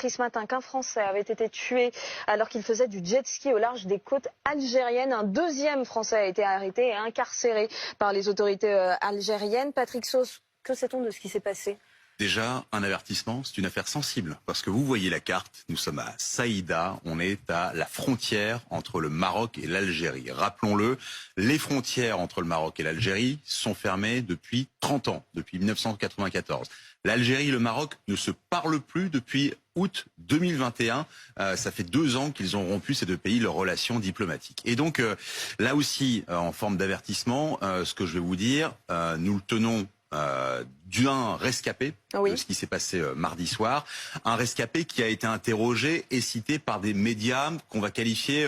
appris ce matin qu'un Français avait été tué alors qu'il faisait du jet ski au large des côtes algériennes. Un deuxième Français a été arrêté et incarcéré par les autorités algériennes. Patrick Sauce, que sait-on de ce qui s'est passé ? Déjà, un avertissement, c'est une affaire sensible. Parce que vous voyez la carte, nous sommes à Saïda, on est à la frontière entre le Maroc et l'Algérie. Rappelons-le, les frontières entre le Maroc et l'Algérie sont fermées depuis 30 ans, depuis 1994. L'Algérie et le Maroc ne se parlent plus depuis août 2021. Ça fait 2 ans qu'ils ont rompu, ces deux pays, leurs relations diplomatiques. Et donc, là aussi, en forme d'avertissement, ce que je vais vous dire, nous le tenons d'un rescapé de ce qui s'est passé mardi soir. Un rescapé qui a été interrogé et cité par des médias qu'on va qualifier,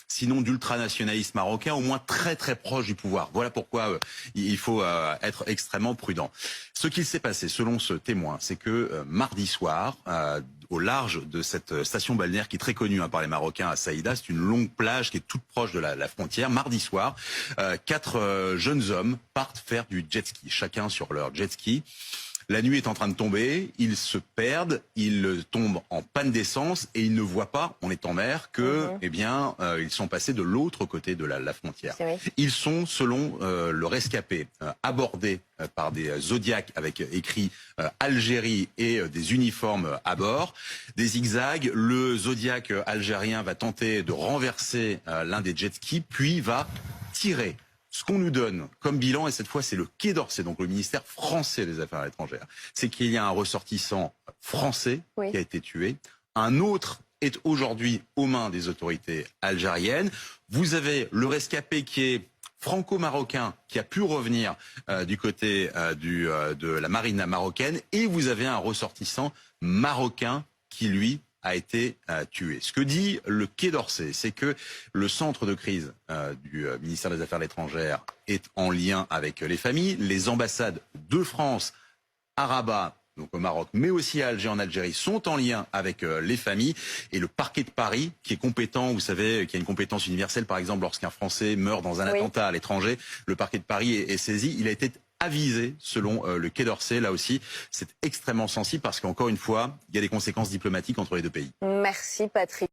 sinon d'ultranationalistes marocains, au moins très très proches du pouvoir. Voilà pourquoi il faut être extrêmement prudent. Ce qu'il s'est passé, selon ce témoin, c'est que mardi soir, au large de cette station balnéaire qui est très connue par les Marocains à Saïda, c'est une longue plage qui est toute proche de la frontière. Mardi soir, 4 jeunes hommes partent faire du jet ski, chacun sur leur jet ski. La nuit est en train de tomber, ils se perdent, ils tombent en panne d'essence et ils ne voient pas, on est en mer, que, ils sont passés de l'autre côté de la frontière. Ils sont, selon le rescapé, abordés par des Zodiacs avec écrit Algérie et des uniformes à bord, des zigzags. Le Zodiac algérien va tenter de renverser l'un des jet skis, puis va tirer. Ce qu'on nous donne comme bilan, et cette fois c'est le Quai d'Orsay, donc le ministère français des Affaires étrangères, c'est qu'il y a un ressortissant français qui a été tué. Un autre est aujourd'hui aux mains des autorités algériennes. Vous avez le rescapé qui est franco-marocain, qui a pu revenir du côté de la marine marocaine, et vous avez un ressortissant marocain qui, lui, a été tué. Ce que dit le Quai d'Orsay, c'est que le centre de crise du ministère des Affaires étrangères est en lien avec les familles. Les ambassades de France à Rabat, donc au Maroc, mais aussi à Alger en Algérie, sont en lien avec les familles. Et le parquet de Paris, qui est compétent, vous savez, qui a une compétence universelle, par exemple, lorsqu'un Français meurt dans un attentat à l'étranger, le parquet de Paris est saisi. Il a été avisé, selon le Quai d'Orsay. Là aussi, c'est extrêmement sensible parce qu'encore une fois, il y a des conséquences diplomatiques entre les deux pays. Merci Patrick.